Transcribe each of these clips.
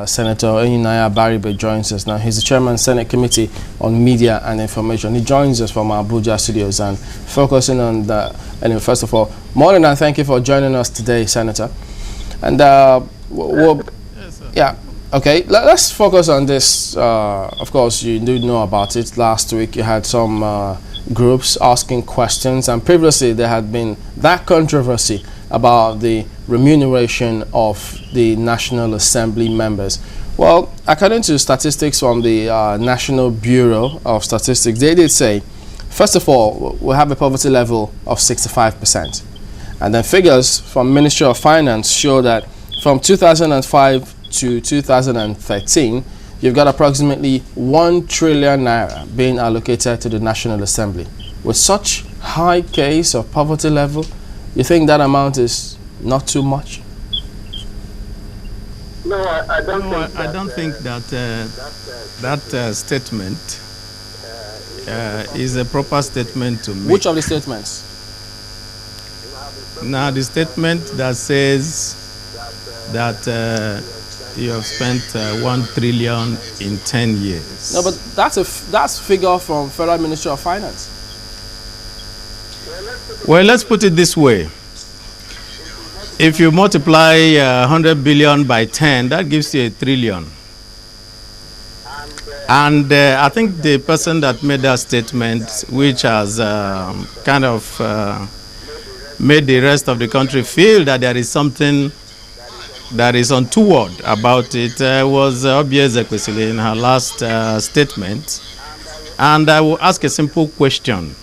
Senator Abaribe joins us now. He's the chairman Senate Committee on Media and Information. He joins us from our Abuja studios and focusing on the. Anyway, first of all, morning and thank you for joining us today, Senator. And Yes, sir. yeah, okay. Let's focus on this. Of course, you do know about it. Last week, you had some groups asking questions, and previously there had been that controversy about the remuneration of the National Assembly members. Well, according to statistics from the National Bureau of Statistics, they did say, first of all, we have a poverty level of 65%. And then figures from Ministry of Finance show that from 2005 to 2013, you've got approximately 1 trillion naira being allocated to the National Assembly. With such high case of poverty level, you think that amount is not too much? No, I don't think that that statement is a proper statement to make. Which of the statements? Now, the statement that says that you have spent 1 trillion in 10 years. No, but that's figure from Federal Ministry of Finance. Well, let's put it this way. If you multiply 100 billion by 10, that gives you 1 trillion. And I think the person that made that statement, which has kind of made the rest of the country feel that there is something that is untoward about it, was Obieze Ezekwesili in her last statement. And I will ask a simple question.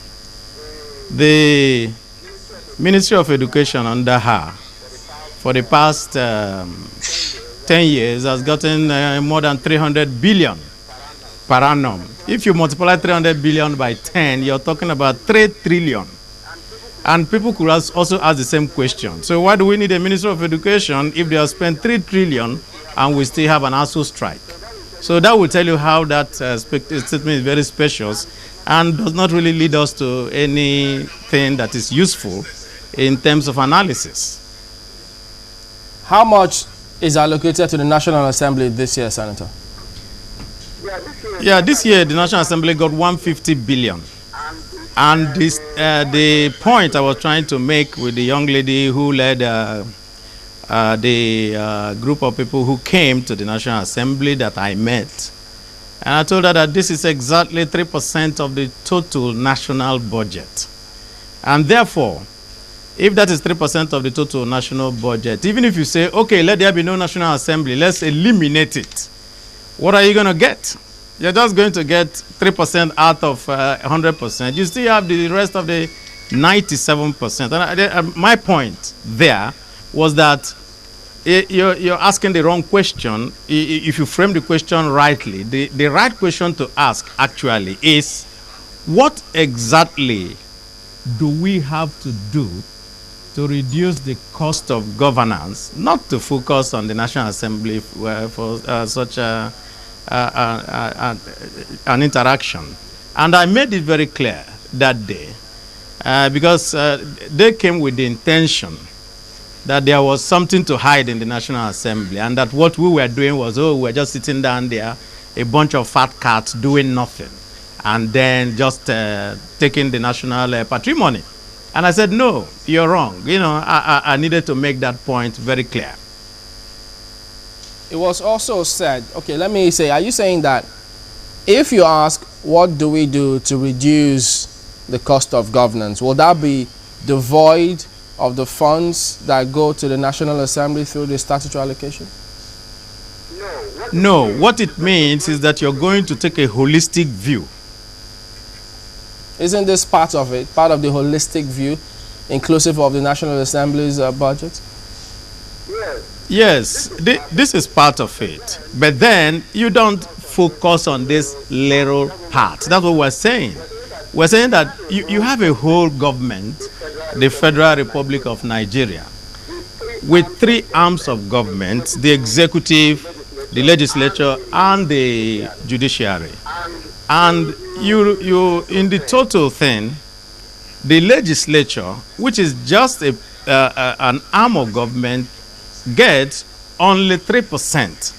The Ministry of Education under her, for the past 10 years, has gotten more than 300 billion per annum. If you multiply 300 billion by 10, you're talking about 3 trillion. And people could also ask the same question. So why do we need a Minister of Education if they have spent 3 trillion and we still have an ASU strike? So that will tell you how that statement is very spacious and does not really lead us to anything that is useful in terms of analysis. How much is allocated to the National Assembly this year, Senator? Yeah, this year the National Assembly got 150 billion. And this, the point I was trying to make with the young lady who led the group of people who came to the National Assembly that I met, and I told her that this is exactly 3% of the total national budget. And therefore, if that is 3% of the total national budget, even if you say, okay, let there be no National Assembly, let's eliminate it, what are you going to get? You're just going to get 3% out of 100%. You still have the rest of the 97%. And my point there was that you're asking the wrong question. If you frame the question rightly, the right question to ask actually is, what exactly do we have to do to reduce the cost of governance, not to focus on the National Assembly for such an interaction? And I made it very clear that day because they came with the intention that there was something to hide in the National Assembly and that what we were doing was, we were just sitting down there, a bunch of fat cats doing nothing, and then just taking the national patrimony. And I said, no, you're wrong. You know, I needed to make that point very clear. It was also said, okay, let me say, are you saying that if you ask, what do we do to reduce the cost of governance, will that be devoid of the funds that go to the National Assembly through the statutory allocation? No, what it means is that you're going to take a holistic view. Isn't this part of it, part of the holistic view, inclusive of the National Assembly's budget? Yes, this is part of it. But then you don't focus on this little part. That's what we're saying. We're saying that you have a whole government, the Federal Republic of Nigeria, with 3 arms of government, the executive, the legislature, and the judiciary. And you in the total thing, the legislature, which is just an arm of government, gets only 3%.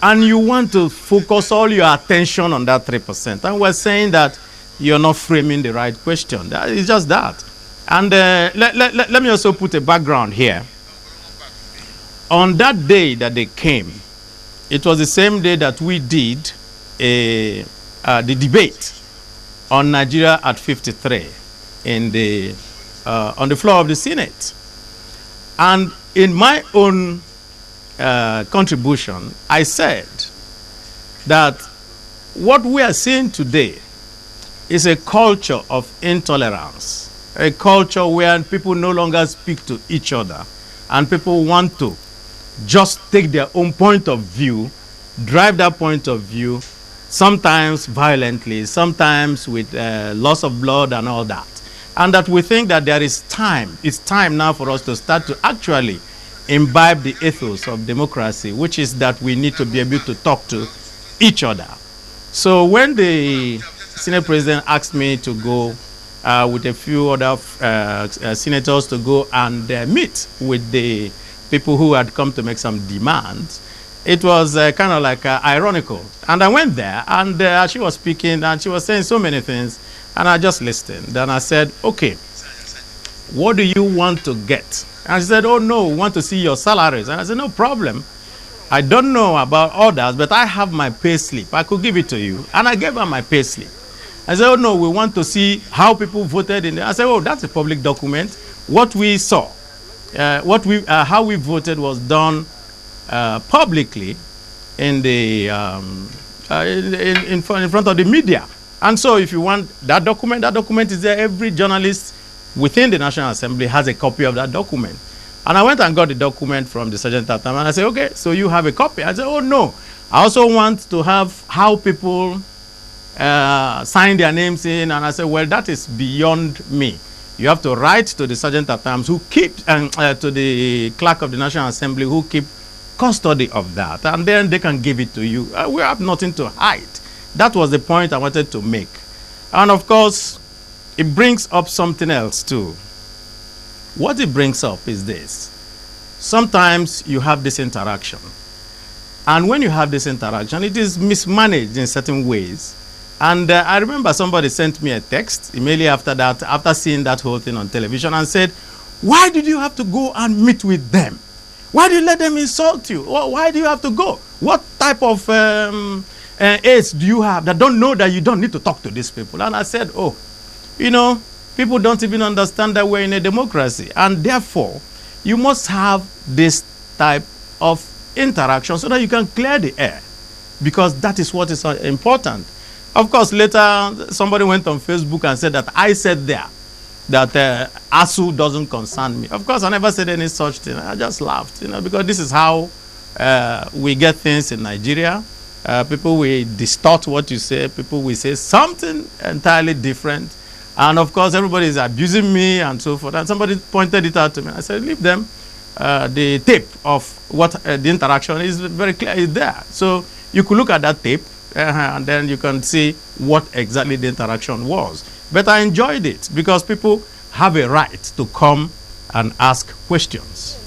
and you want to focus all your attention on that 3%. And we're saying that you're not framing the right question. It's just that. And let me also put a background here. On that day that they came, it was the same day that we did the debate on Nigeria at 53 on the floor of the Senate. And in my own contribution, I said that what we are seeing today is a culture of intolerance, a culture where people no longer speak to each other and people want to just take their own point of view, drive that point of view, sometimes violently, sometimes with loss of blood and all that. And that we think that there is time, it's time now for us to start to actually imbibe the ethos of democracy, which is that we need to be able to talk to each other. So when the Senate President asked me to go with a few other senators to go and meet with the people who had come to make some demands, it was kind of like ironical. And I went there, and she was speaking, and she was saying so many things, and I just listened. Then I said, okay, what do you want to get? And she said, oh, no, we want to see your salaries. And I said, no problem. I don't know about others, but I have my pay slip. I could give it to you. And I gave her my pay slip. I said, oh, no, we want to see how people voted in there. I said, oh, that's a public document. What we saw, how we voted was done publicly in the in front of the media. And so if you want that document is there. Every journalist within the National Assembly has a copy of that document. And I went and got the document from the Sergeant at Arms, and I said, okay, so you have a copy. I said, oh, no. I also want to have how people sign their names in. And I said, well, that is beyond me. You have to write to the Sergeant at Arms who keeps, to the Clerk of the National Assembly who keep custody of that. And then they can give it to you. We have nothing to hide. That was the point I wanted to make. And of course, it brings up something else too. What it brings up is this. Sometimes you have this interaction. And when you have this interaction, it is mismanaged in certain ways. And I remember somebody sent me a text immediately after that, after seeing that whole thing on television, and said, why did you have to go and meet with them? Why do you let them insult you? Why do you have to go? What type of aides do you have that don't know that you don't need to talk to these people? And I said, oh, you know, people don't even understand that we're in a democracy. And therefore, you must have this type of interaction so that you can clear the air. Because that is what is important. Of course, later, somebody went on Facebook and said that I said there that ASU doesn't concern me. Of course, I never said any such thing. I just laughed, you know, because this is how we get things in Nigeria. People will distort what you say. People will say something entirely different. And of course, everybody is abusing me and so forth. And somebody pointed it out to me. I said, leave them. The tape of what the interaction is very clear. It's there. So you could look at that tape and then you can see what exactly the interaction was. But I enjoyed it because people have a right to come and ask questions.